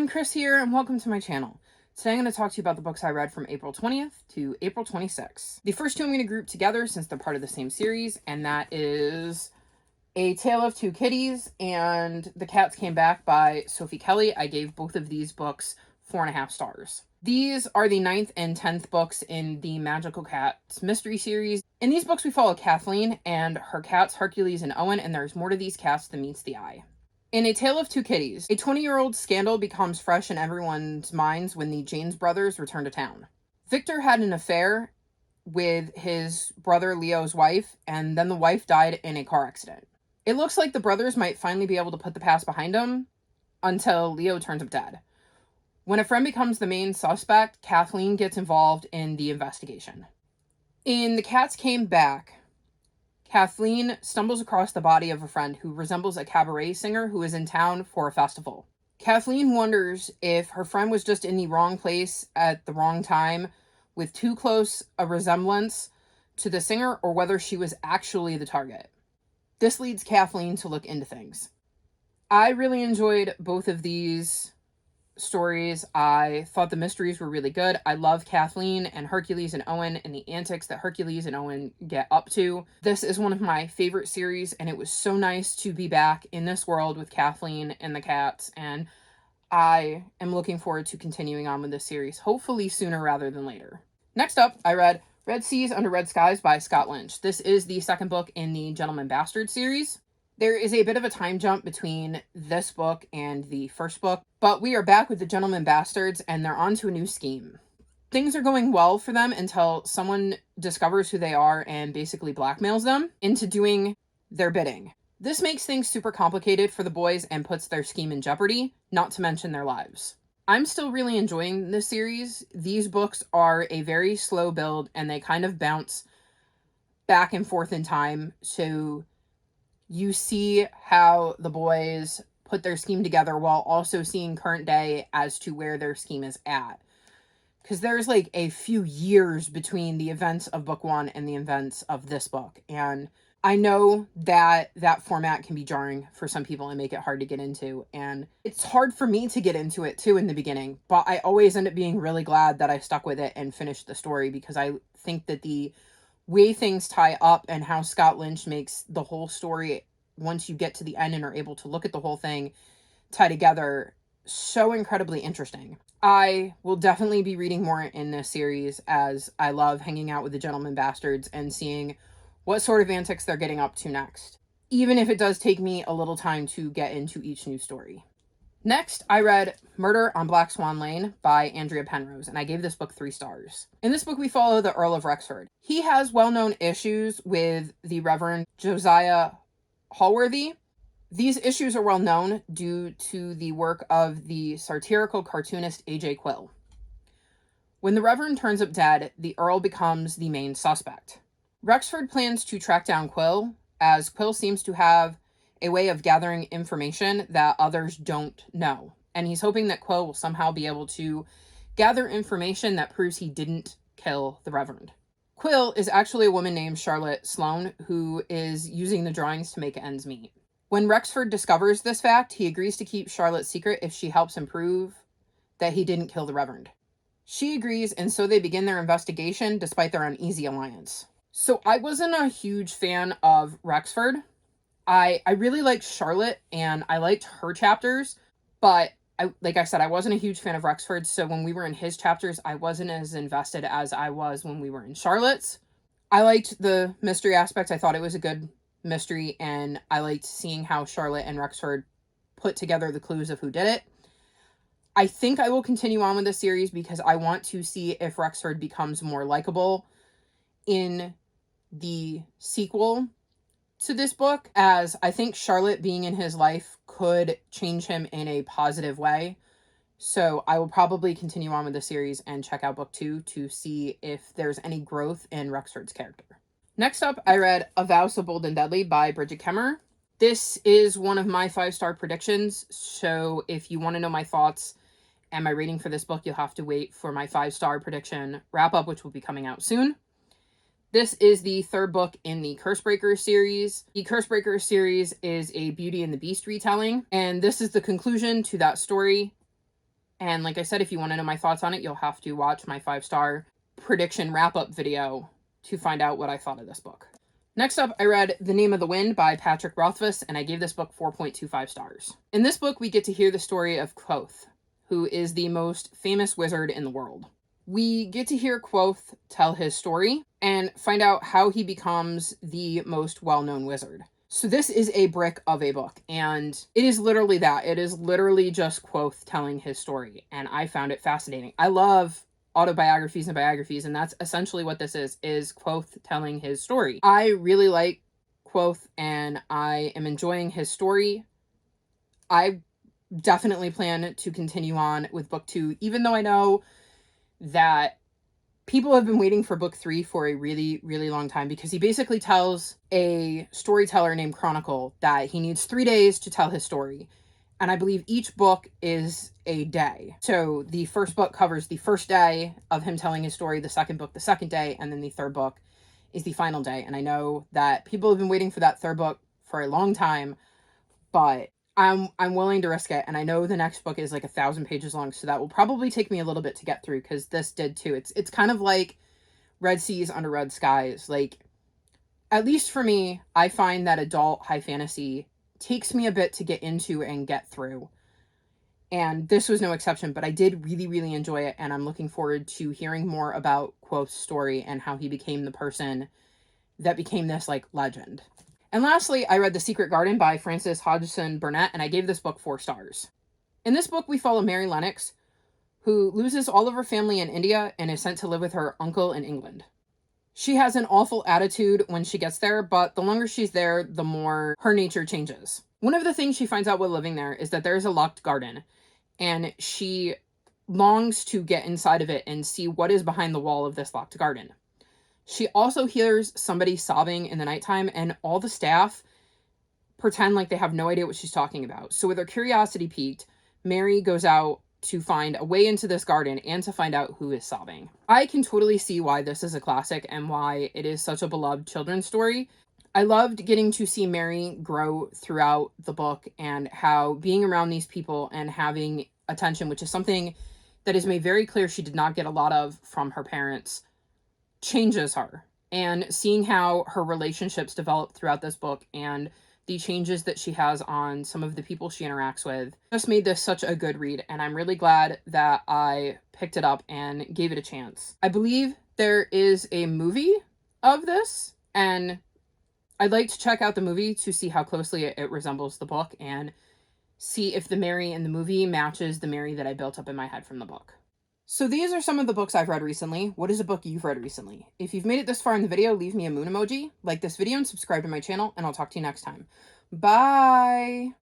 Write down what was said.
everyone, Chris here, and welcome to my channel. Today I'm going to talk to you about the books I read from April 20th to April 26th. The first two I'm going to group together since they're part of the same series, and that is A Tale of Two Kitties and The Cats Came Back by Sophie Kelly. I gave both of these books 4.5 stars. These are the 9th and 10th books in the Magical Cats mystery series. In these books we follow Kathleen and her cats Hercules and Owen, and there's more to these cats than meets the eye. In A Tale of Two Kitties, a 20-year-old scandal becomes fresh in everyone's minds when the Janes brothers return to town. Victor had an affair with his brother Leo's wife, and then the wife died in a car accident. It looks like the brothers might finally be able to put the past behind them until Leo turns up dead. When a friend becomes the main suspect, Kathleen gets involved in the investigation. In The Cats Came Back, Kathleen stumbles across the body of a friend who resembles a cabaret singer who is in town for a festival. Kathleen wonders if her friend was just in the wrong place at the wrong time with too close a resemblance to the singer, or whether she was actually the target. This leads Kathleen to look into things. I really enjoyed both of these stories. I thought the mysteries were really good. I love Kathleen and Hercules and Owen and the antics that Hercules and Owen get up to. This is one of my favorite series, and it was so nice to be back in this world with Kathleen and the cats, and I am looking forward to continuing on with this series, hopefully sooner rather than later. Next up, I read Red Seas Under Red Skies by Scott Lynch. This is the second book in the Gentleman Bastard series. There is a bit of a time jump between this book and the first book, but we are back with the Gentleman Bastards, and they're on to a new scheme. Things are going well for them until someone discovers who they are and basically blackmails them into doing their bidding. This makes things super complicated for the boys and puts their scheme in jeopardy, not to mention their lives. I'm still really enjoying this series. These books are a very slow build, and they kind of bounce back and forth in time, so you see how the boys put their scheme together while also seeing current day as to where their scheme is at. Because there's like a few years between the events of book one and the events of this book. And I know that that format can be jarring for some people and make it hard to get into. And it's hard for me to get into it too in the beginning. But I always end up being really glad that I stuck with it and finished the story, because I think that the way things tie up and how Scott Lynch makes the whole story, once you get to the end and are able to look at the whole thing tie together, so incredibly interesting. I will definitely be reading more in this series, as I love hanging out with the Gentleman Bastards and seeing what sort of antics they're getting up to next, even if it does take me a little time to get into each new story. Next, I read Murder on Black Swan Lane by Andrea Penrose, and I gave this book 3 stars. In this book, we follow the Earl of Rexford. He has well-known issues with the Reverend Josiah Hallworthy. These issues are well known due to the work of the satirical cartoonist A.J. Quill. When the Reverend turns up dead, the Earl becomes the main suspect. Rexford plans to track down Quill, as Quill seems to have a way of gathering information that others don't know. And he's hoping that Quill will somehow be able to gather information that proves he didn't kill the Reverend. Quill is actually a woman named Charlotte Sloane, who is using the drawings to make ends meet. When Rexford discovers this fact, he agrees to keep Charlotte's secret if she helps him prove that he didn't kill the Reverend. She agrees, and so they begin their investigation despite their uneasy alliance. So I wasn't a huge fan of Rexford. I really liked Charlotte, and I liked her chapters, but like I said, I wasn't a huge fan of Rexford, so when we were in his chapters, I wasn't as invested as I was when we were in Charlotte's. I liked the mystery aspect. I thought it was a good mystery, and I liked seeing how Charlotte and Rexford put together the clues of who did it. I think I will continue on with this series because I want to see if Rexford becomes more likable in the sequel to this book, as I think Charlotte being in his life could change him in a positive way. So I will probably continue on with the series and check out book 2 to see if there's any growth in Rexford's character. Next up, I read A Vow So Bold and Deadly by Bridget Kemmer. This is one of my 5-star predictions, so if you want to know my thoughts and my rating for this book, you'll have to wait for my 5-star prediction wrap-up, which will be coming out soon. This is the 3rd book in the Cursebreaker series. The Cursebreaker series is a Beauty and the Beast retelling, and this is the conclusion to that story. And like I said, if you want to know my thoughts on it, you'll have to watch my 5-star prediction wrap-up video to find out what I thought of this book. Next up, I read The Name of the Wind by Patrick Rothfuss, and I gave this book 4.25 stars. In this book, we get to hear the story of Quoth, who is the most famous wizard in the world. We get to hear Quoth tell his story and find out how he becomes the most well-known wizard. So this is a brick of a book, and it is literally that. It is literally just Quoth telling his story, and I found it fascinating. I love autobiographies and biographies, and that's essentially what this is Quoth telling his story. I really like Quoth, and I am enjoying his story. I definitely plan to continue on with book 2, even though I know that people have been waiting for book 3 for a really, really long time, because he basically tells a storyteller named Chronicle that he needs 3 days to tell his story. And I believe each book is a day. So the first book covers the first day of him telling his story, the second book, the second day, and then the third book is the final day. And I know that people have been waiting for that third book for a long time, but I'm willing to risk it. And I know the next book is like 1,000 pages long, so that will probably take me a little bit to get through, because this did too. It's kind of like Red Seas Under Red Skies. Like, at least for me, I find that adult high fantasy takes me a bit to get into and get through. And this was no exception, but I did really, really enjoy it, and I'm looking forward to hearing more about Quoth's story and how he became the person that became this, like, legend. And lastly, I read The Secret Garden by Frances Hodgson Burnett, and I gave this book 4 stars. In this book, we follow Mary Lennox, who loses all of her family in India and is sent to live with her uncle in England. She has an awful attitude when she gets there, but the longer she's there, the more her nature changes. One of the things she finds out while living there is that there's a locked garden, and she longs to get inside of it and see what is behind the wall of this locked garden. She also hears somebody sobbing in the nighttime, and all the staff pretend like they have no idea what she's talking about. So with her curiosity piqued, Mary goes out to find a way into this garden and to find out who is sobbing. I can totally see why this is a classic and why it is such a beloved children's story. I loved getting to see Mary grow throughout the book, and how being around these people and having attention, which is something that is made very clear she did not get a lot of from her parents, changes her. And seeing how her relationships develop throughout this book and the changes that she has on some of the people she interacts with just made this such a good read, and I'm really glad that I picked it up and gave it a chance. I believe there is a movie of this, and I'd like to check out the movie to see how closely it resembles the book, and see if the Mary in the movie matches the Mary that I built up in my head from the book. So these are some of the books I've read recently. What is a book you've read recently? If you've made it this far in the video, leave me a moon emoji, like this video, and subscribe to my channel, and I'll talk to you next time. Bye!